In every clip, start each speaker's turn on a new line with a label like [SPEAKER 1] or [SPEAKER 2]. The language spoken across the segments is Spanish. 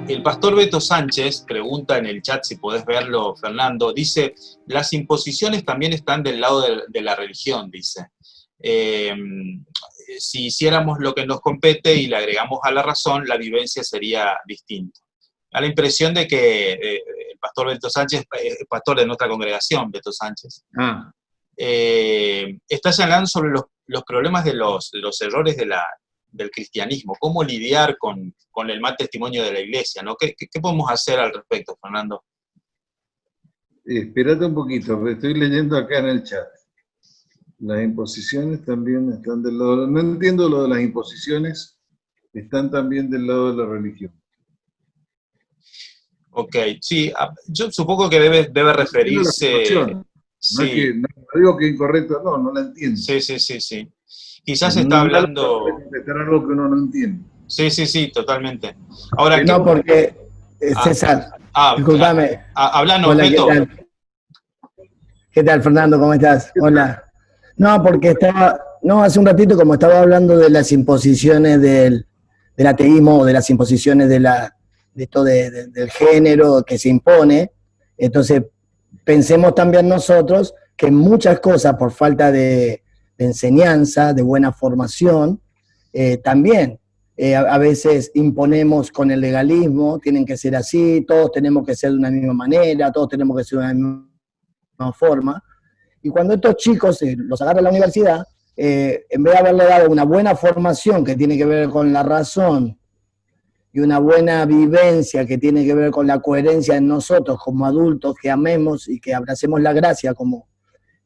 [SPEAKER 1] El pastor Beto Sánchez pregunta en el chat, si podés verlo, Fernando, dice, las imposiciones también están del lado de la religión, dice. Si hiciéramos lo que nos compete y le agregamos a la razón, la vivencia sería distinta. Da la impresión de que el pastor Beto Sánchez, es pastor de nuestra congregación, Beto Sánchez, está señalando sobre los problemas de los errores del cristianismo, cómo lidiar con el mal testimonio de la iglesia, ¿no? ¿Qué podemos hacer al respecto, Fernando?
[SPEAKER 2] Espérate un poquito, estoy leyendo acá en el chat. Las imposiciones también están del lado... No entiendo lo de las imposiciones, están también del lado de la religión.
[SPEAKER 1] Ok, sí, yo supongo que debe referirse...
[SPEAKER 2] Sí. No digo que incorrecto, no la entiendo.
[SPEAKER 1] Sí. Quizás está hablando...
[SPEAKER 2] contestar algo que uno no entiende.
[SPEAKER 1] Sí, totalmente. Ahora,
[SPEAKER 3] no, porque, César, discúlpame.
[SPEAKER 1] Hablanos, Beto.
[SPEAKER 3] ¿Qué tal, Fernando? ¿Cómo estás? Hola. No, porque hace un ratito, como estaba hablando de las imposiciones del ateísmo, o de las imposiciones del género que se impone, entonces pensemos también nosotros que muchas cosas, por falta de enseñanza, de buena formación, también a veces imponemos con el legalismo, tienen que ser así, todos tenemos que ser de una misma manera, todos tenemos que ser de una misma forma. Y cuando estos chicos los agarran a la universidad, en vez de haberle dado una buena formación que tiene que ver con la razón y una buena vivencia que tiene que ver con la coherencia en nosotros como adultos, que amemos y que abracemos la gracia, como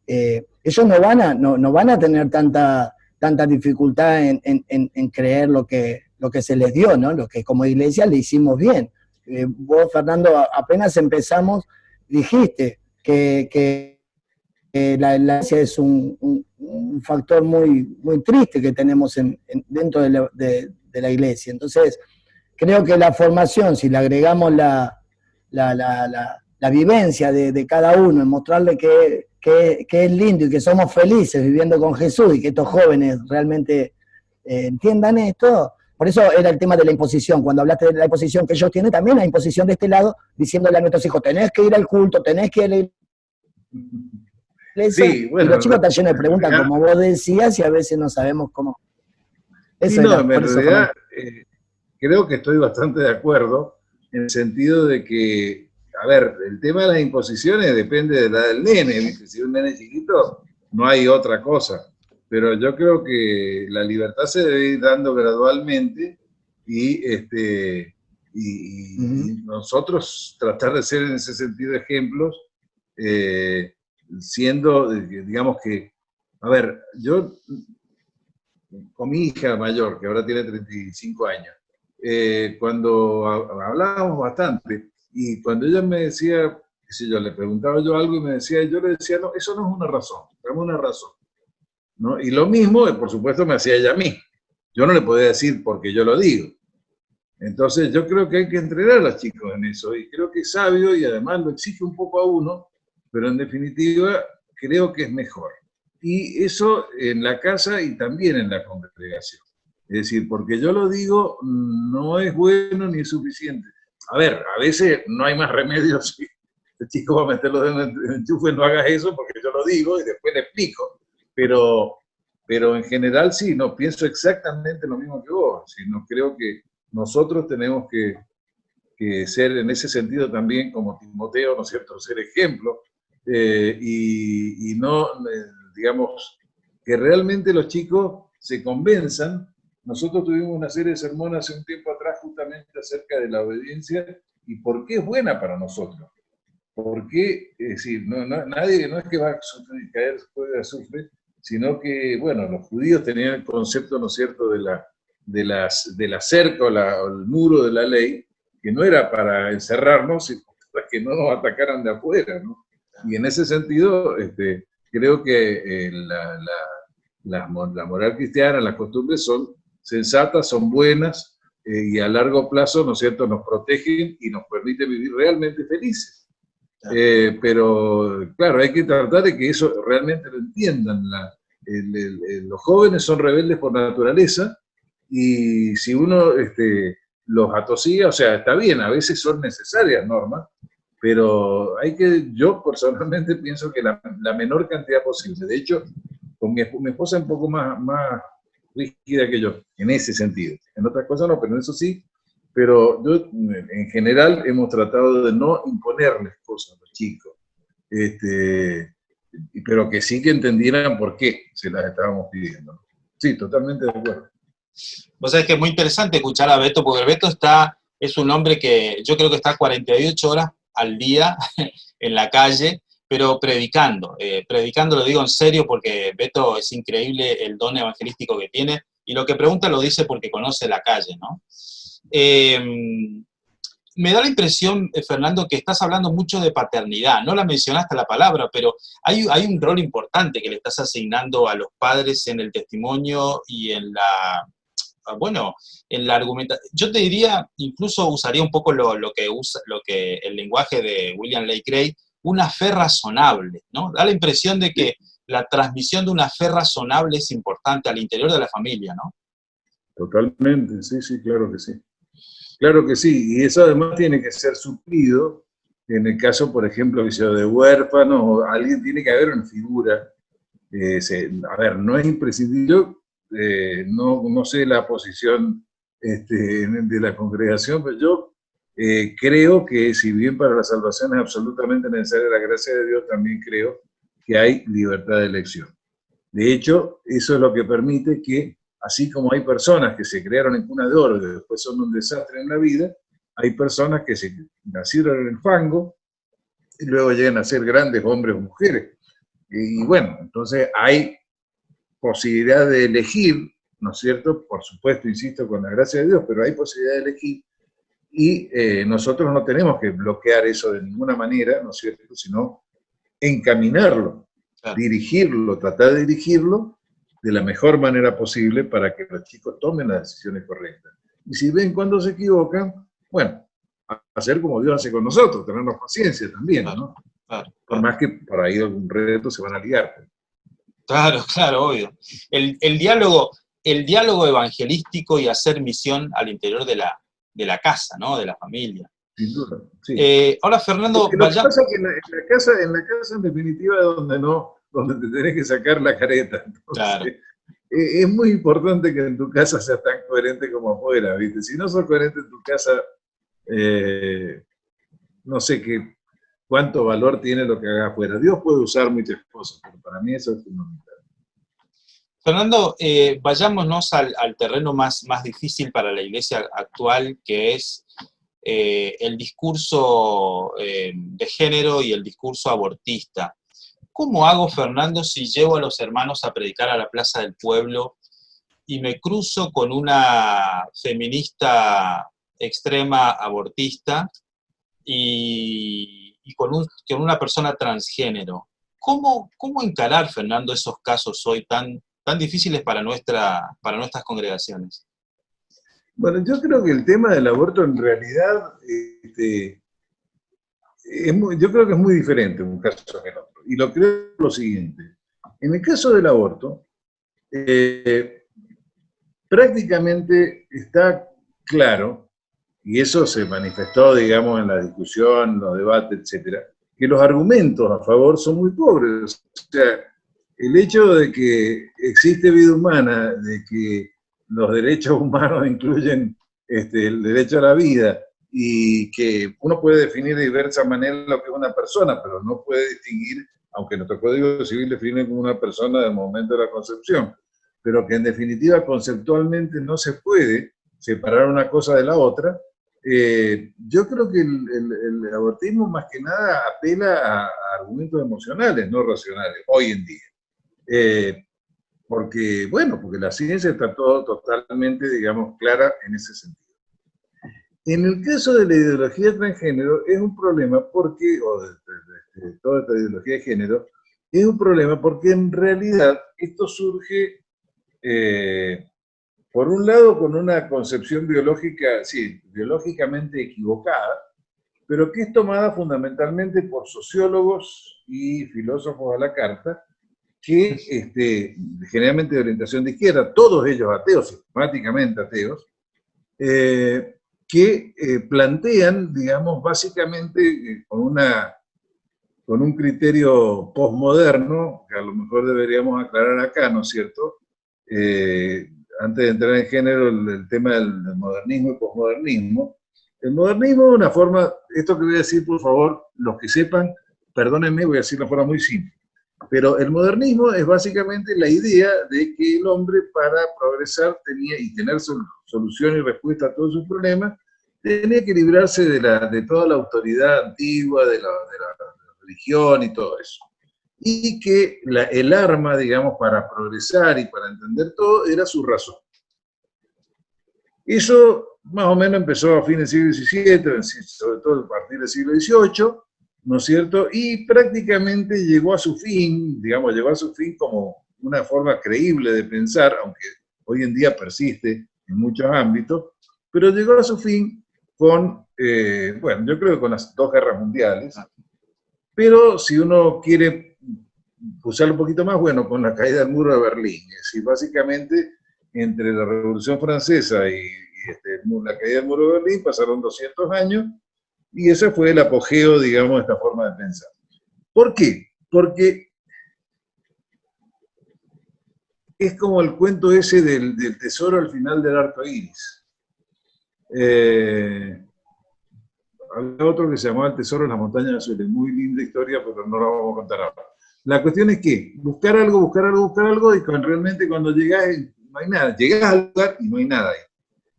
[SPEAKER 3] ellos no van a tener tanta dificultad en creer lo que se les dio, ¿no? Lo que como iglesia le hicimos bien. Vos, Fernando, apenas empezamos, dijiste que la iglesia es un factor muy triste que tenemos dentro de la iglesia. Entonces, creo que la formación, si le agregamos la vivencia de cada uno, en mostrarle que es lindo y que somos felices viviendo con Jesús y que estos jóvenes realmente entiendan esto. Por eso era el tema de la imposición. Cuando hablaste de la imposición que ellos tienen, también la imposición de este lado, diciéndole a nuestros hijos, tenés que ir al culto, tenés que ir a la iglesia. Sí, bueno, y los chicos están llenos de preguntas, como vos decías, y a veces no sabemos cómo.
[SPEAKER 2] Eso en realidad, creo que estoy bastante de acuerdo, en el sentido de que, a ver, el tema de las imposiciones depende de la del nene, ¿viste? Si un nene chiquito, no hay otra cosa. Pero yo creo que la libertad se debe ir dando gradualmente y nosotros tratar de ser en ese sentido ejemplos, siendo, digamos que, a ver, yo con mi hija mayor, que ahora tiene 35 años, cuando hablábamos bastante, y cuando ella me decía, qué sé yo, le preguntaba yo algo y me decía, yo le decía, no, eso no es una razón, dame una razón, ¿no? Y lo mismo, por supuesto, me hacía ella a mí. Yo no le podía decir porque yo lo digo. Entonces, yo creo que hay que entrenar a los chicos en eso, y creo que es sabio, y además lo exige un poco a uno, pero en definitiva, creo que es mejor. Y eso en la casa y también en la congregación. Es decir, porque yo lo digo, no es bueno ni es suficiente. A ver, a veces no hay más remedio si el chico va a meterlo en el enchufe, no hagas eso porque yo lo digo y después le explico. Pero en general sí, no pienso exactamente lo mismo que vos, sino creo que nosotros tenemos que ser en ese sentido también como Timoteo, ¿no es cierto?, ser ejemplo, y no, digamos, que realmente los chicos se convenzan. Nosotros tuvimos una serie de sermones hace un tiempo atrás justamente acerca de la obediencia y por qué es buena para nosotros. Porque, es decir, nadie, no es que va a sufrir, caer después de azufre, sino que, bueno, los judíos tenían el concepto, ¿no es cierto?, de la cerca o el muro de la ley, que no era para encerrarnos, sino para que no nos atacaran de afuera, ¿no? Y en ese sentido, creo que la moral cristiana, las costumbres son sensatas, son buenas, y a largo plazo, ¿no es cierto?, nos protegen y nos permiten vivir realmente felices. Pero, claro, hay que tratar de que eso realmente lo entiendan. Los jóvenes son rebeldes por naturaleza, y si uno los atosía, o sea, está bien, a veces son necesarias normas, pero yo personalmente pienso que la menor cantidad posible. De hecho, con mi esposa es un poco más rígida que yo, en ese sentido. En otras cosas no, pero en eso sí. Pero yo, en general, hemos tratado de no imponerles cosas a los chicos, pero que sí que entendieran por qué se las estábamos pidiendo. Sí, totalmente de acuerdo.
[SPEAKER 1] Vos sabés que es muy interesante escuchar a Beto, porque Beto es un hombre que yo creo que está 48 horas al día en la calle, pero predicando. Predicando lo digo en serio porque Beto es increíble el don evangelístico que tiene, y lo que pregunta lo dice porque conoce la calle, ¿no? Me da la impresión, Fernando, que estás hablando mucho de paternidad. No la mencionaste la palabra, pero hay un rol importante que le estás asignando a los padres en el testimonio y en la argumentación. Yo te diría, incluso usaría un poco lo que el lenguaje de William Lane Craig, una fe razonable, ¿no? Da la impresión de que la transmisión de una fe razonable es importante al interior de la familia, ¿no?
[SPEAKER 2] Totalmente, sí, claro que sí. Claro que sí, y eso además tiene que ser suplido en el caso, por ejemplo, de huérfanos, alguien tiene que haber una figura. A ver, no es imprescindible, no sé la posición de la congregación, pero yo creo que si bien para la salvación es absolutamente necesaria la gracia de Dios, también creo que hay libertad de elección. De hecho, eso es lo que permite que, así como hay personas que se crearon en cuna de oro y después son un desastre en la vida, hay personas que se nacieron en el fango y luego llegan a ser grandes hombres o mujeres. Y bueno, entonces hay posibilidad de elegir, ¿no es cierto? Por supuesto, insisto, con la gracia de Dios, pero hay posibilidad de elegir y nosotros no tenemos que bloquear eso de ninguna manera, ¿no es cierto? Sino encaminarlo,
[SPEAKER 1] Claro.
[SPEAKER 2] Dirigirlo, tratar de dirigirlo de la mejor manera posible para que los chicos tomen las decisiones correctas. Y si ven cuando se equivocan, bueno, hacer como Dios hace con nosotros, tenernos paciencia también, ¿no?
[SPEAKER 1] Claro.
[SPEAKER 2] Por más que por ahí algún reto se van a ligar.
[SPEAKER 1] Claro, obvio. El diálogo evangelístico y hacer misión al interior de la casa, ¿no? De la familia.
[SPEAKER 2] Sin duda, sí.
[SPEAKER 1] Ahora, Fernando,
[SPEAKER 2] lo que pasa es que en la casa en definitiva es donde te tenés que sacar la careta. Entonces,
[SPEAKER 1] claro.
[SPEAKER 2] Es muy importante que en tu casa seas tan coherente como afuera, ¿viste? Si no sos coherente en tu casa, no sé cuánto valor tiene lo que hagas afuera. Dios puede usar muchas cosas, pero para mí eso es fundamental.
[SPEAKER 1] Fernando, vayámonos al terreno más difícil para la iglesia actual, que es el discurso de género y el discurso abortista. ¿Cómo hago, Fernando, si llevo a los hermanos a predicar a la Plaza del Pueblo y me cruzo con una feminista extrema abortista y con una persona transgénero? ¿Cómo encarar, Fernando, esos casos hoy tan difíciles para nuestras congregaciones?
[SPEAKER 2] Bueno, yo creo que el tema del aborto en realidad, yo creo que es muy diferente un caso que el otro. Y lo creo lo siguiente. En el caso del aborto, prácticamente está claro, y eso se manifestó, digamos, en la discusión, los debates, etcétera, que los argumentos a favor son muy pobres. O sea, el hecho de que existe vida humana, de que los derechos humanos incluyen el derecho a la vida, y que uno puede definir de diversas maneras lo que es una persona, pero no puede distinguir, aunque nuestro Código Civil define como una persona del momento de la concepción, pero que en definitiva conceptualmente no se puede separar una cosa de la otra. Yo creo que el abortismo más que nada apela a argumentos emocionales, no racionales, hoy en día. Porque la ciencia está totalmente, digamos, clara en ese sentido. En el caso de la ideología transgénero es un problema porque, o de toda esta ideología de género, es un problema porque en realidad esto surge, por un lado, con una concepción biológica, sí, biológicamente equivocada, pero que es tomada fundamentalmente por sociólogos y filósofos a la carta, que generalmente de orientación de izquierda, todos ellos ateos, sistemáticamente ateos, que plantean, digamos, básicamente con un criterio postmoderno, que a lo mejor deberíamos aclarar acá, ¿no es cierto? Antes de entrar en género, el tema del modernismo y posmodernismo. El modernismo es una forma, esto que voy a decir, por favor, los que sepan, perdónenme, voy a decir de forma muy simple, pero el modernismo es básicamente la idea de que el hombre, para progresar y tener solución y respuesta a todos sus problemas, tenía que librarse de toda la autoridad antigua, de la religión y todo eso. Y que el arma, digamos, para progresar y para entender todo, era su razón. Eso más o menos empezó a fines del siglo XVII, sobre todo a partir del siglo XVIII, ¿no es cierto? Y prácticamente llegó a su fin, digamos, llegó a su fin como una forma creíble de pensar, aunque hoy en día persiste en muchos ámbitos, pero llegó a su fin con, bueno, yo creo que con las dos guerras mundiales, pero si uno quiere usarlo un poquito más, bueno, con la caída del muro de Berlín. Es decir, básicamente, entre la Revolución Francesa y la caída del muro de Berlín pasaron 200 años, y ese fue el apogeo, digamos, de esta forma de pensar. ¿Por qué? Porque es como el cuento ese del tesoro al final del arco iris. Había otro que se llamaba El tesoro en las montañas azules, muy linda historia, pero no la vamos a contar ahora. La cuestión es que buscar algo, y realmente cuando llegás no hay nada. Llegás al lugar y no hay nada ahí.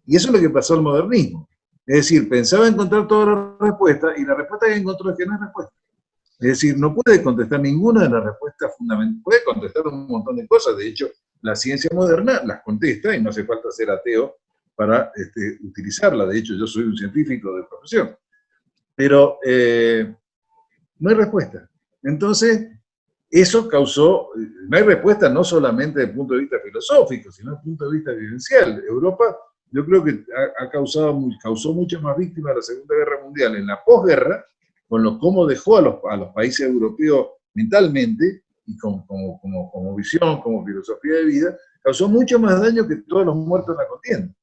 [SPEAKER 2] Y eso es lo que pasó al modernismo. Es decir, pensaba encontrar todas las respuestas, y la respuesta que encontró es que no hay respuesta. Es decir, no puede contestar ninguna de las respuestas fundamentales. Puede contestar un montón de cosas. De hecho, la ciencia moderna las contesta, y no hace falta ser ateo para utilizarla. De hecho, yo soy un científico de profesión. Pero no hay respuesta. Entonces, eso causó, no hay respuesta no solamente desde el punto de vista filosófico, sino desde el punto de vista vivencial. Europa, yo creo que causó muchas más víctimas de la Segunda Guerra Mundial en la posguerra, con cómo dejó a los países europeos mentalmente, y como visión, como filosofía de vida, causó mucho más daño que todos los muertos en la contienda.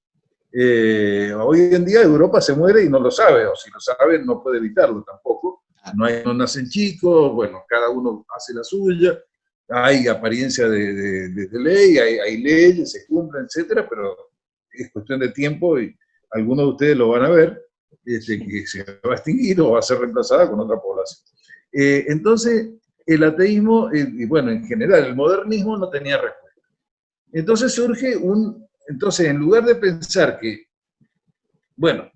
[SPEAKER 2] Hoy en día Europa se muere y no lo sabe, o si lo sabe no puede evitarlo tampoco. No nacen chicos, bueno, cada uno hace la suya, hay apariencia de ley, hay leyes, se cumplen, etcétera, pero es cuestión de tiempo, y algunos de ustedes lo van a ver, que se va a extinguir o va a ser reemplazada con otra población. Entonces, el ateísmo, y bueno, en general, el modernismo no tenía respuesta. Entonces surge entonces, en lugar de pensar que, bueno,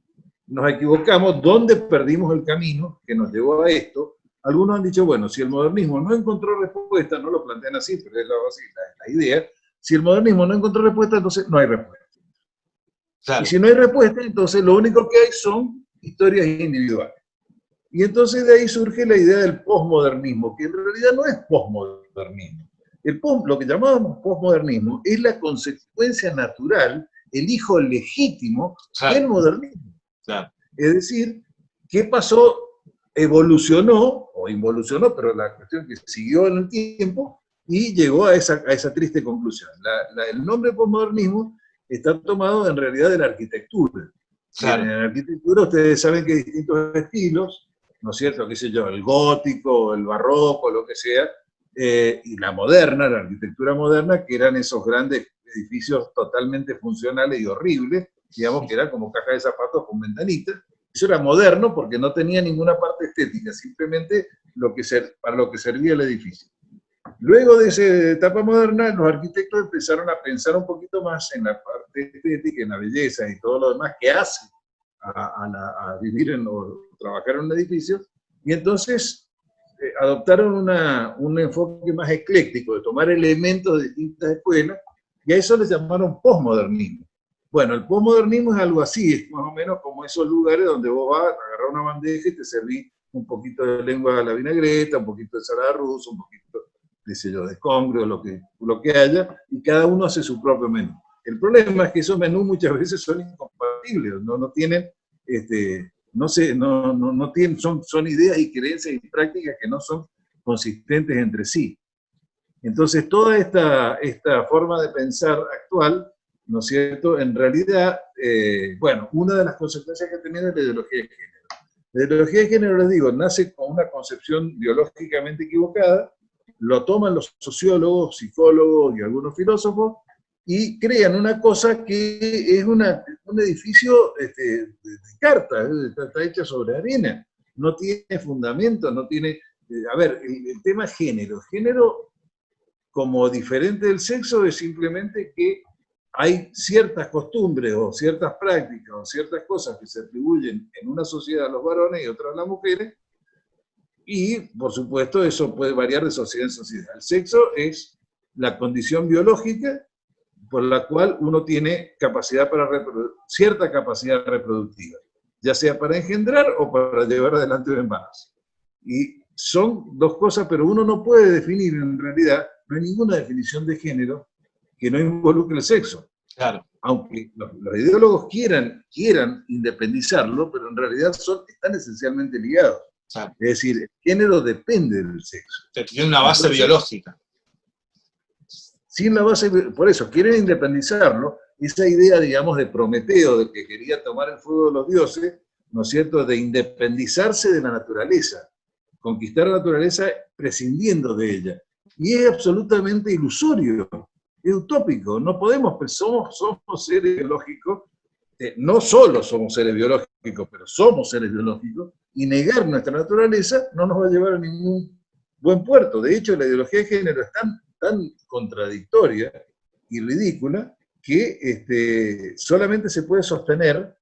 [SPEAKER 2] nos equivocamos, ¿dónde perdimos el camino que nos llevó a esto? Algunos han dicho, bueno, si el modernismo no encontró respuesta, no lo plantean así, pero es la idea, si el modernismo no encontró respuesta, entonces no hay respuesta. Claro. Y si no hay respuesta, entonces lo único que hay son historias individuales. Y entonces de ahí surge la idea del posmodernismo, que en realidad no es posmodernismo. Lo que llamábamos posmodernismo es la consecuencia natural, el hijo legítimo del modernismo. Claro. Es decir, ¿qué pasó? Evolucionó, o involucionó, pero la cuestión es que siguió en el tiempo y llegó a esa triste conclusión. El nombre posmodernismo está tomado en realidad de la arquitectura. Claro. En la arquitectura ustedes saben que hay distintos estilos, ¿no es cierto? ¿Qué sé yo? El gótico, el barroco, lo que sea, y la moderna, la arquitectura moderna, que eran esos grandes edificios totalmente funcionales y horribles, digamos que eran como cajas de zapatos con ventanitas. Eso era moderno porque no tenía ninguna parte estética, simplemente para lo que servía el edificio. Luego de esa etapa moderna, los arquitectos empezaron a pensar un poquito más en la parte estética, en la belleza y todo lo demás que hace a vivir o trabajar en un edificio, y entonces adoptaron un enfoque más ecléctico, de tomar elementos de distintas escuelas, y a eso les llamaron posmodernismo. Bueno, el posmodernismo es algo así, es más o menos como esos lugares donde vos vas a agarrar una bandeja y te servís un poquito de lengua a la vinagreta, un poquito de ensalada rusa, un poquito, qué sé yo, de congrio, lo que haya, y cada uno hace su propio menú. El problema es que esos menús muchas veces son incompatibles, no tienen, son ideas y creencias y prácticas que no son consistentes entre sí. Entonces, toda esta forma de pensar actual ¿no es cierto? En realidad, bueno, una de las consecuencias que tenía es la ideología de género. La ideología de género, les digo, nace con una concepción biológicamente equivocada, lo toman los sociólogos, psicólogos y algunos filósofos, y crean una cosa que es un edificio de carta, está hecha sobre arena, no tiene fundamento, no tiene... a ver, el tema género. Género, como diferente del sexo, es simplemente que hay ciertas costumbres o ciertas prácticas o ciertas cosas que se atribuyen en una sociedad a los varones y otras a las mujeres, y por supuesto eso puede variar de sociedad en sociedad. El sexo es la condición biológica por la cual uno tiene capacidad para cierta capacidad reproductiva, ya sea para engendrar o para llevar adelante un embarazo. Y son dos cosas, pero uno no puede definir, en realidad, no hay ninguna definición de género que no involucre el sexo.
[SPEAKER 1] Claro.
[SPEAKER 2] Aunque los ideólogos quieran independizarlo, pero en realidad están esencialmente ligados.
[SPEAKER 1] Claro.
[SPEAKER 2] Es decir, el género depende del sexo.
[SPEAKER 1] Tiene una base biológica.
[SPEAKER 2] Sin la base, por eso, quieren independizarlo, esa idea, digamos, de Prometeo, de que quería tomar el fuego de los dioses, ¿no es cierto?, de independizarse de la naturaleza, conquistar la naturaleza prescindiendo de ella. Y es absolutamente ilusorio, es utópico, no podemos, pues somos seres biológicos, no solo somos seres biológicos, pero somos seres biológicos, y negar nuestra naturaleza no nos va a llevar a ningún buen puerto. De hecho, la ideología de género es tan contradictoria y ridícula que solamente se puede sostener,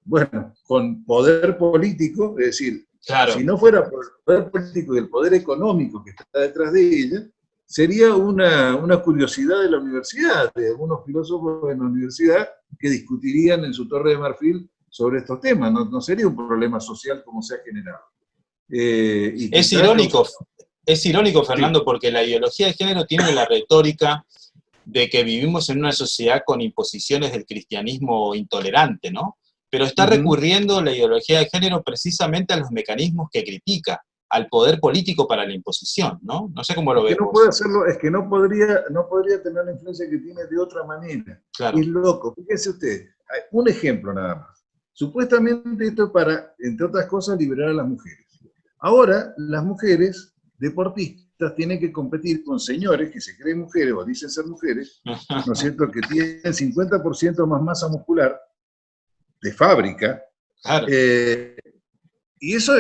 [SPEAKER 2] bueno, con poder político, es decir,
[SPEAKER 1] claro,
[SPEAKER 2] si no fuera por el poder político y el poder económico que está detrás de ella, sería una curiosidad de la universidad, de algunos filósofos en la universidad que discutirían en su Torre de Marfil sobre estos temas, no sería un problema social como se ha generado.
[SPEAKER 1] Es irónico, Fernando, sí, porque la ideología de género tiene la retórica de que vivimos en una sociedad con imposiciones del cristianismo intolerante, ¿no? Pero está recurriendo la ideología de género precisamente a los mecanismos que critica, al poder político para la imposición, ¿no? No sé cómo lo ves.
[SPEAKER 2] No puede hacerlo, es que no podría tener la influencia que tiene de otra manera.
[SPEAKER 1] Claro.
[SPEAKER 2] Es loco. Fíjese usted, un ejemplo nada más. Supuestamente esto es para, entre otras cosas, liberar a las mujeres. Ahora, las mujeres deportistas tienen que competir con señores que se creen mujeres o dicen ser mujeres, ¿no es cierto?, que tienen 50% más masa muscular de fábrica.
[SPEAKER 1] Claro.
[SPEAKER 2] Y eso...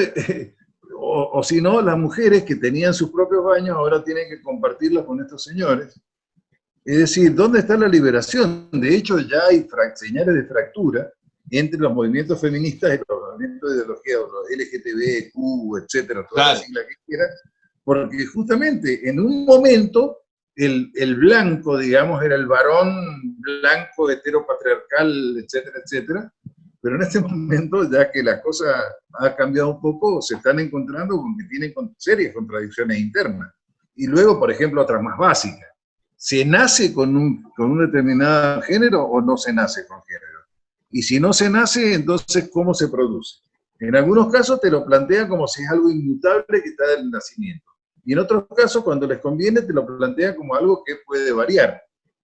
[SPEAKER 2] O si no, las mujeres que tenían sus propios baños ahora tienen que compartirlos con estos señores. Es decir, ¿dónde está la liberación? De hecho, ya hay señales de fractura entre los movimientos feministas y los movimientos de ideología, los LGTBQ, etcétera, todas las siglas que quieran, porque justamente en un momento el blanco, digamos, era el varón blanco, heteropatriarcal, etcétera, etcétera, pero en este momento, ya que la cosa ha cambiado un poco, se están encontrando con que tienen serias contradicciones internas. Y luego, por ejemplo, otra más básica. ¿Se nace con un determinado género o no se nace con género? Y si no se nace, entonces, ¿cómo se produce? En algunos casos te lo plantean como si es algo inmutable que está del nacimiento. Y en otros casos, cuando les conviene, te lo plantean como algo que puede variar.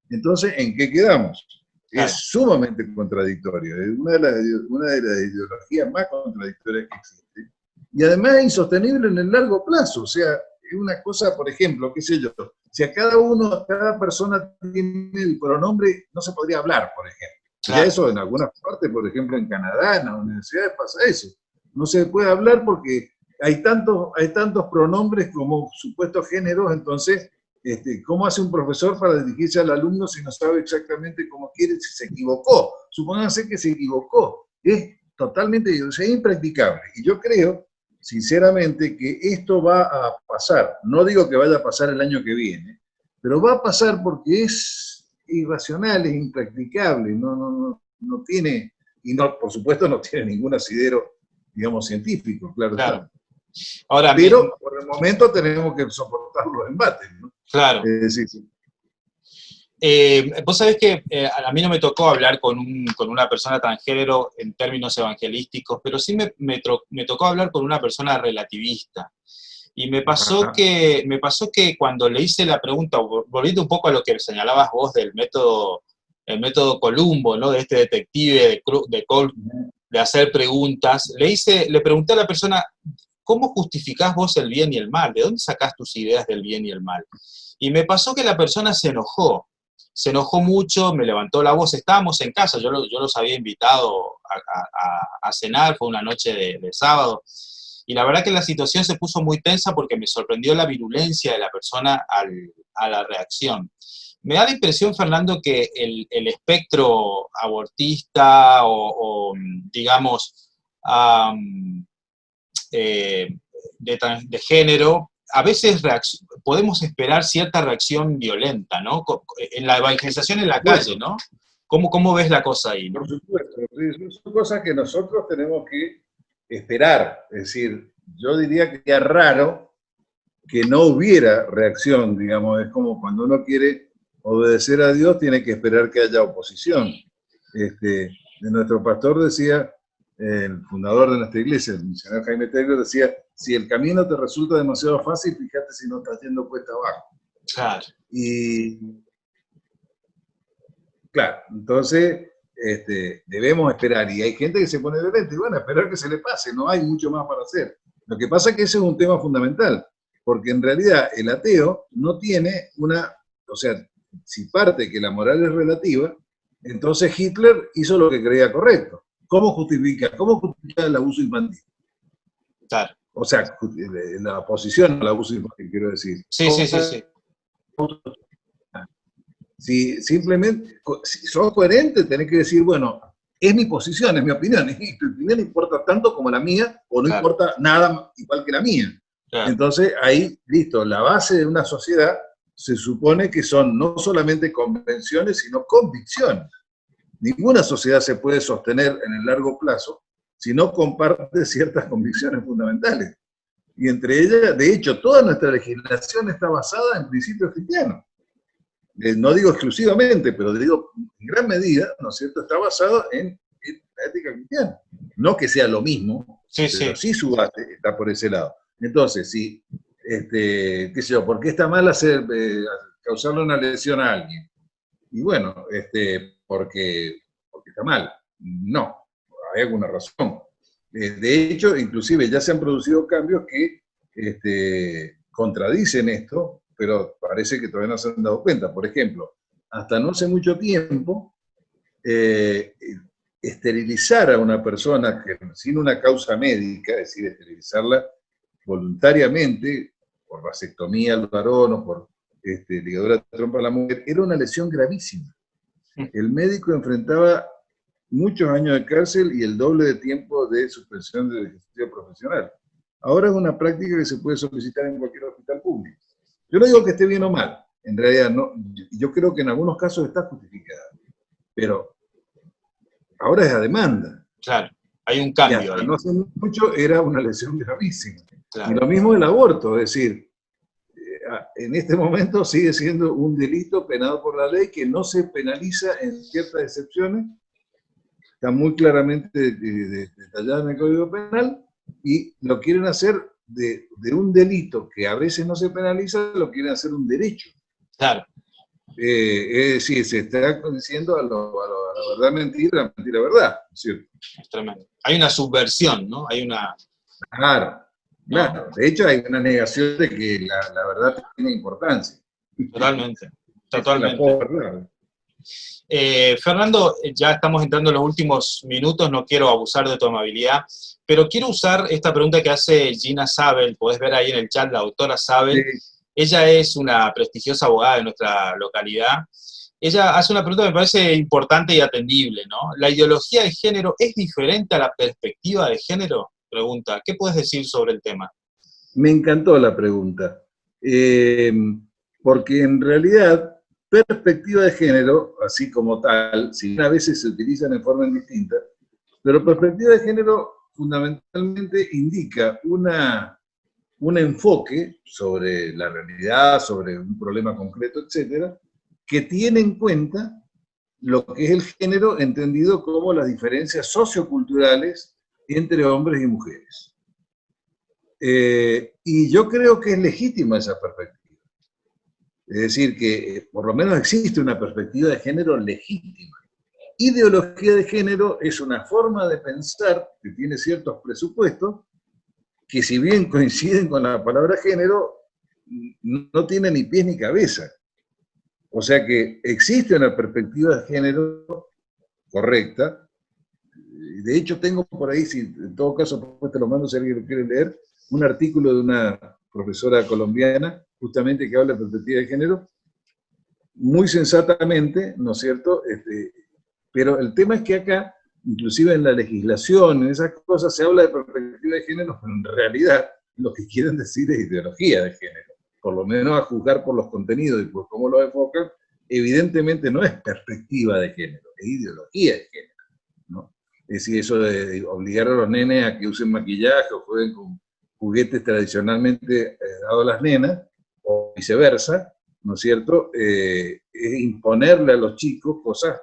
[SPEAKER 2] Entonces, ¿en qué quedamos? Claro. Es sumamente contradictorio, es una de las ideologías más contradictorias que existe. Y además es insostenible en el largo plazo, o sea, es una cosa, por ejemplo, qué sé yo, si a cada persona tiene el pronombre, no se podría hablar, por ejemplo. Claro. Ya eso en algunas partes, por ejemplo en Canadá, en las universidades pasa eso. No se puede hablar porque hay tantos pronombres como supuestos géneros, entonces... ¿Cómo hace un profesor para dirigirse al alumno si no sabe exactamente cómo quiere, si se equivocó? Supónganse que se equivocó. Es totalmente, o sea, es impracticable. Y yo creo, sinceramente, que esto va a pasar. No digo que vaya a pasar el año que viene, pero va a pasar porque es irracional, es impracticable, no tiene, y no, por supuesto no tiene ningún asidero, digamos, científico, claro.
[SPEAKER 1] Ahora,
[SPEAKER 2] pero por el momento tenemos que soportar los embates, ¿no?
[SPEAKER 1] Claro.
[SPEAKER 2] Sí, sí.
[SPEAKER 1] Vos sabés que a mí no me tocó hablar con una persona transgénero en términos evangelísticos, pero sí me tocó hablar con una persona relativista. Y me pasó que cuando le hice la pregunta, volviendo un poco a lo que señalabas vos del método el método Columbo, ¿no? De este detective de hacer preguntas. Le pregunté a la persona, ¿cómo justificás vos el bien y el mal? ¿De dónde sacás tus ideas del bien y el mal? Y me pasó que la persona se enojó mucho, me levantó la voz, estábamos en casa, yo los había invitado a cenar, fue una noche de sábado, y la verdad que la situación se puso muy tensa porque me sorprendió la virulencia de la persona a la reacción. Me da la impresión, Fernando, que el espectro abortista digamos, de género, a veces podemos esperar cierta reacción violenta, ¿no? En la evangelización en la calle, ¿no? ¿Cómo ves la cosa ahí, ¿no?
[SPEAKER 2] Por supuesto, son cosas que nosotros tenemos que esperar. Es decir, yo diría que sería raro que no hubiera reacción, digamos, es como cuando uno quiere obedecer a Dios, tiene que esperar que haya oposición. Nuestro pastor decía, el fundador de nuestra iglesia, el misionero Jaime Taylor, decía, si el camino te resulta demasiado fácil, fíjate si no estás yendo cuesta abajo.
[SPEAKER 1] Claro.
[SPEAKER 2] Y claro, entonces debemos esperar, y hay gente que se pone violenta, y bueno, esperar que se le pase, no hay mucho más para hacer. Lo que pasa es que ese es un tema fundamental, porque en realidad el ateo no tiene o sea, si parte que la moral es relativa, entonces Hitler hizo lo que creía correcto. ¿Cómo justifica el abuso infantil?
[SPEAKER 1] Claro.
[SPEAKER 2] O sea, la oposición al abuso infantil, quiero decir.
[SPEAKER 1] Sí.
[SPEAKER 2] Si simplemente, si sos coherente, tenés que decir, bueno, es mi posición, es mi opinión, y tu opinión importa tanto como la mía, o no importa nada igual que la mía. Claro. Entonces, ahí, listo, la base de una sociedad se supone que son no solamente convenciones, sino convicciones. Ninguna sociedad se puede sostener en el largo plazo si no comparte ciertas convicciones fundamentales. Y entre ellas, de hecho, toda nuestra legislación está basada en principios cristianos. No digo exclusivamente, pero digo en gran medida, ¿no es cierto?, está basado en la ética cristiana. No que sea lo mismo, pero sí su base está por ese lado. Entonces, si, qué sé yo, ¿por qué está mal causarle una lesión a alguien? Y bueno, porque está mal. No, hay alguna razón. De hecho, inclusive ya se han producido cambios que contradicen esto, pero parece que todavía no se han dado cuenta. Por ejemplo, hasta no hace mucho tiempo, esterilizar a una persona sin una causa médica, es decir, esterilizarla voluntariamente, por vasectomía al varón o por ligadura de trompa a la mujer, era una lesión gravísima. El médico enfrentaba muchos años de cárcel y el doble de tiempo de suspensión del ejercicio profesional. Ahora es una práctica que se puede solicitar en cualquier hospital público. Yo no digo que esté bien o mal, en realidad no, yo creo que en algunos casos está justificada, pero ahora es a demanda.
[SPEAKER 1] Claro, hay un cambio.
[SPEAKER 2] Y hasta no hace mucho era una lesión gravísima.
[SPEAKER 1] Claro.
[SPEAKER 2] Y lo mismo el aborto, es decir, en este momento sigue siendo un delito penado por la ley que no se penaliza en ciertas excepciones, está muy claramente detallada en el Código Penal, y lo quieren hacer de un delito que a veces no se penaliza, lo quieren hacer un derecho.
[SPEAKER 1] Claro.
[SPEAKER 2] Es decir, se está diciendo a la verdad mentira verdad, ¿cierto?
[SPEAKER 1] Es tremendo. Hay una subversión, ¿no? Hay una...
[SPEAKER 2] Claro. Claro, de hecho hay una negación de que la verdad tiene importancia.
[SPEAKER 1] Totalmente.
[SPEAKER 2] Fernando,
[SPEAKER 1] ya estamos entrando en los últimos minutos, no quiero abusar de tu amabilidad, pero quiero usar esta pregunta que hace Gina Sabel, podés ver ahí en el chat, la doctora Sabel. Sí. Ella es una prestigiosa abogada de nuestra localidad. Ella hace una pregunta que me parece importante y atendible, ¿no? ¿La ideología de género es diferente a la perspectiva de género? Pregunta, ¿qué puedes decir sobre el tema?
[SPEAKER 2] Me encantó la pregunta, porque en realidad perspectiva de género, así como tal, si a veces se utilizan en forma indistinta, pero perspectiva de género fundamentalmente indica un enfoque sobre la realidad, sobre un problema concreto, etcétera, que tiene en cuenta lo que es el género entendido como las diferencias socioculturales entre hombres y mujeres. Y yo creo que es legítima esa perspectiva. Es decir, que por lo menos existe una perspectiva de género legítima. Ideología de género es una forma de pensar que tiene ciertos presupuestos que, si bien coinciden con la palabra género, no tiene ni pies ni cabeza. O sea que existe una perspectiva de género correcta. De hecho, tengo por ahí, si en todo caso pues te lo mando si alguien lo quiere leer, un artículo de una profesora colombiana, justamente que habla de perspectiva de género, muy sensatamente, ¿no es cierto? Pero el tema es que acá, inclusive en la legislación, en esas cosas, se habla de perspectiva de género, pero en realidad lo que quieren decir es ideología de género. Por lo menos a juzgar por los contenidos y por cómo lo enfocan, evidentemente no es perspectiva de género, es ideología de género, ¿no? Es decir, eso de obligar a los nenes a que usen maquillaje o jueguen con juguetes tradicionalmente dados a las nenas, o viceversa, ¿no es cierto? Es imponerle a los chicos cosas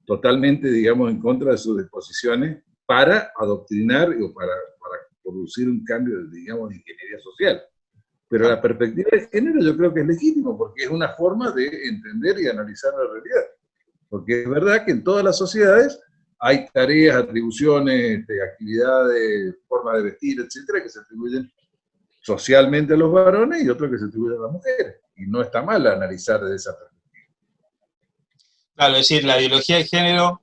[SPEAKER 2] totalmente, digamos, en contra de sus disposiciones para adoctrinar o para producir un cambio, digamos, de ingeniería social. Pero la perspectiva de género yo creo que es legítimo, porque es una forma de entender y analizar la realidad. Porque es verdad que en todas las sociedades hay tareas, atribuciones, actividades, formas de vestir, etcétera, que se atribuyen socialmente a los varones y otras que se atribuyen a las mujeres. Y no está mal analizar desde esa perspectiva.
[SPEAKER 1] Claro, es decir, la ideología de género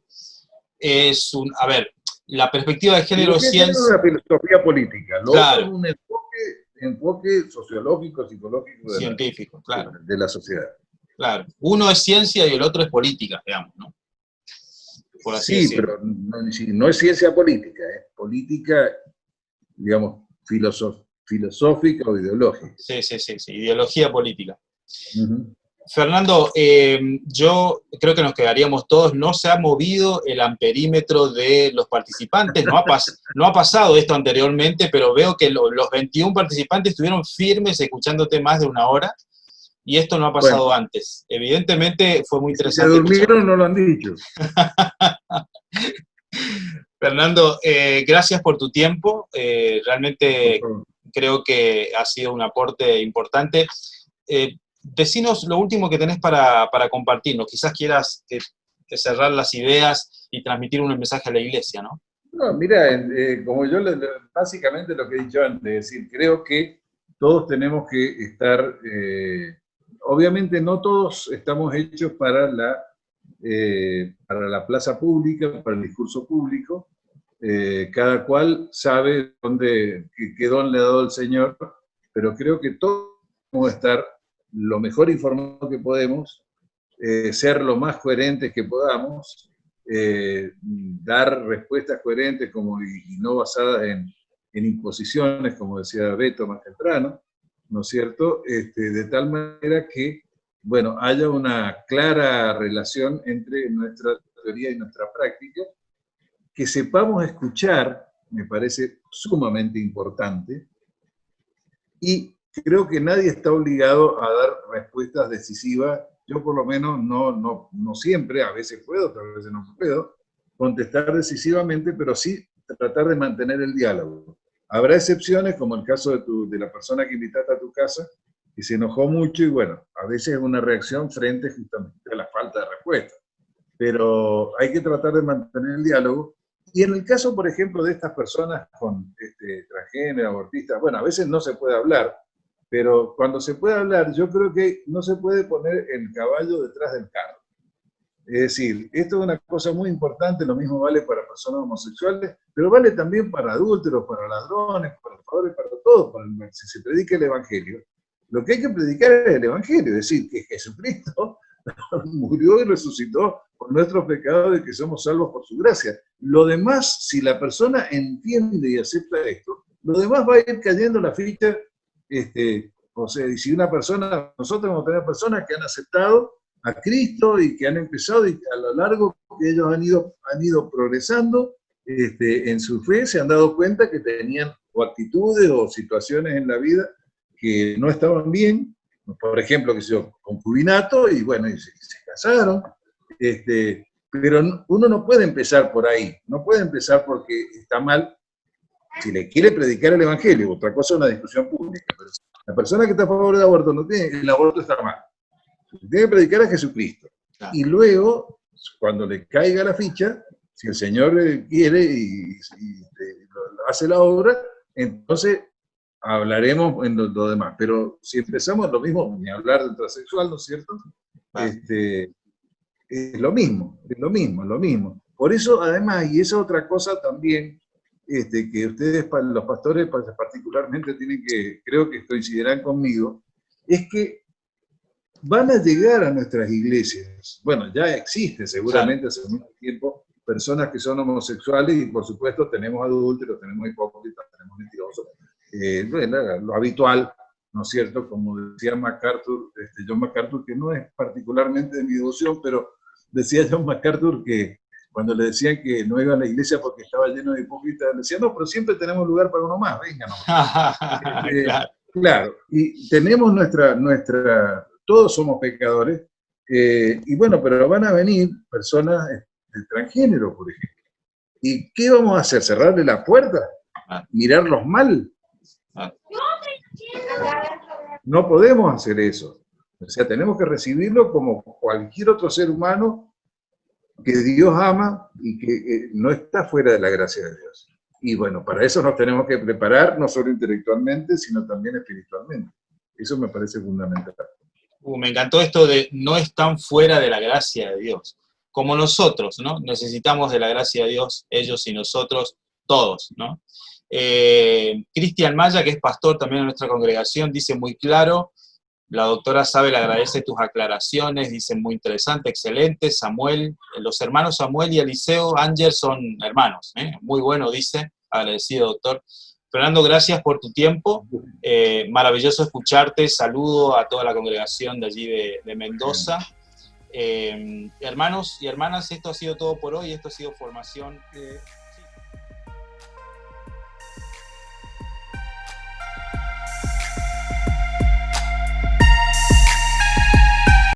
[SPEAKER 1] es a ver, la perspectiva de género es
[SPEAKER 2] ciencia. Es una filosofía política, lo
[SPEAKER 1] claro.
[SPEAKER 2] otro es un enfoque sociológico, psicológico,
[SPEAKER 1] científico, claro,
[SPEAKER 2] de la sociedad.
[SPEAKER 1] Claro, uno es ciencia y el otro es política, digamos, ¿no? Por así decirlo.
[SPEAKER 2] Pero no es ciencia política, es política, digamos, filosófica o ideológica.
[SPEAKER 1] Sí, ideología política. Fernando, yo creo que nos quedaríamos todos, no se ha movido el amperímetro de los participantes, no ha pasado esto anteriormente, pero veo que los 21 participantes estuvieron firmes escuchándote más de una hora, y esto no ha pasado antes. Evidentemente fue muy interesante.
[SPEAKER 2] Si se durmieron, no lo han dicho.
[SPEAKER 1] Fernando, gracias por tu tiempo, realmente creo que ha sido un aporte importante. Decinos lo último que tenés para compartirnos. Quizás quieras cerrar las ideas y transmitir un mensaje a la iglesia, ¿no?
[SPEAKER 2] No, mira, como yo básicamente lo que he dicho antes, es decir, creo que todos tenemos que estar, obviamente no todos estamos hechos para la plaza pública, para el discurso público, cada cual sabe qué don le ha dado el Señor, pero creo que todos debemos estar lo mejor informados que podemos, ser lo más coherentes que podamos, dar respuestas coherentes y no basadas en imposiciones, como decía Beto más temprano, ¿no es cierto? De tal manera que, bueno, haya una clara relación entre nuestra teoría y nuestra práctica, que sepamos escuchar, me parece sumamente importante, y creo que nadie está obligado a dar respuestas decisivas. Yo por lo menos no siempre, a veces puedo, otras veces no puedo, contestar decisivamente, pero sí tratar de mantener el diálogo. Habrá excepciones, como el caso de la persona que invitaste a tu casa, que se enojó mucho y bueno, a veces es una reacción frente justamente a la falta de respuesta. Pero hay que tratar de mantener el diálogo. Y en el caso, por ejemplo, de estas personas con transgénero, abortistas, bueno, a veces no se puede hablar, pero cuando se puede hablar, yo creo que no se puede poner el caballo detrás del carro. Es decir, esto es una cosa muy importante, lo mismo vale para personas homosexuales, pero vale también para adúlteros, para ladrones, para pobres, para todos, si se predica el Evangelio. Lo que hay que predicar es el Evangelio, es decir, que Jesucristo murió y resucitó por nuestros pecados y que somos salvos por su gracia. Lo demás, si la persona entiende y acepta esto, lo demás va a ir cayendo la ficha. O sea, y si nosotros vamos a tener personas que han aceptado a Cristo y que han empezado y que a lo largo que ellos han ido progresando en su fe, se han dado cuenta que tenían o actitudes o situaciones en la vida que no estaban bien, por ejemplo, concubinato, y bueno, y se casaron, pero uno no puede empezar por ahí, no puede empezar porque está mal. Si le quiere predicar el Evangelio, otra cosa es una discusión pública, pero la persona que está a favor del aborto no tiene, el aborto está mal. tiene que predicar a Jesucristo.
[SPEAKER 1] Claro.
[SPEAKER 2] Y luego, cuando le caiga la ficha, si el Señor quiere y hace la obra, entonces hablaremos en lo demás. Pero si empezamos lo mismo, ni hablar del transexual, ¿no es cierto? Es lo mismo, es lo mismo, es lo mismo. Por eso, además, y esa otra cosa también, que ustedes, los pastores particularmente, tienen que, creo que coincidirán conmigo, es que van a llegar a nuestras iglesias. Bueno, ya existe seguramente hace mucho tiempo personas que son homosexuales y por supuesto tenemos adúlteros, tenemos hipócritas, tenemos mentirosos. Bueno, lo habitual, ¿no es cierto? Como decía MacArthur, John MacArthur, que no es particularmente de mi devoción, pero decía John MacArthur que cuando le decían que no iba a la iglesia porque estaba lleno de hipócritas, le decía, no, pero siempre tenemos lugar para uno más, venga nomás. Claro, y tenemos nuestra todos somos pecadores, y bueno, pero van a venir personas de transgénero, por ejemplo. ¿Y qué vamos a hacer? ¿Cerrarle la puerta? ¿Mirarlos mal? No podemos hacer eso. O sea, tenemos que recibirlo como cualquier otro ser humano que Dios ama y que no está fuera de la gracia de Dios. Y bueno, para eso nos tenemos que preparar, no solo intelectualmente, sino también espiritualmente. Eso me parece fundamental.
[SPEAKER 1] Me encantó esto de no están fuera de la gracia de Dios. Como nosotros, ¿no? Necesitamos de la gracia de Dios, ellos y nosotros, todos, ¿no? Cristian Maya, que es pastor también de nuestra congregación, dice muy claro, la doctora Sabe le agradece tus aclaraciones, dice muy interesante, excelente. Samuel, los hermanos Samuel y Eliseo Ángel son hermanos, muy bueno, dice, agradecido, doctor. Fernando, gracias por tu tiempo, maravilloso escucharte, saludo a toda la congregación de allí de Mendoza. Hermanos y hermanas, esto ha sido todo por hoy, esto ha sido formación.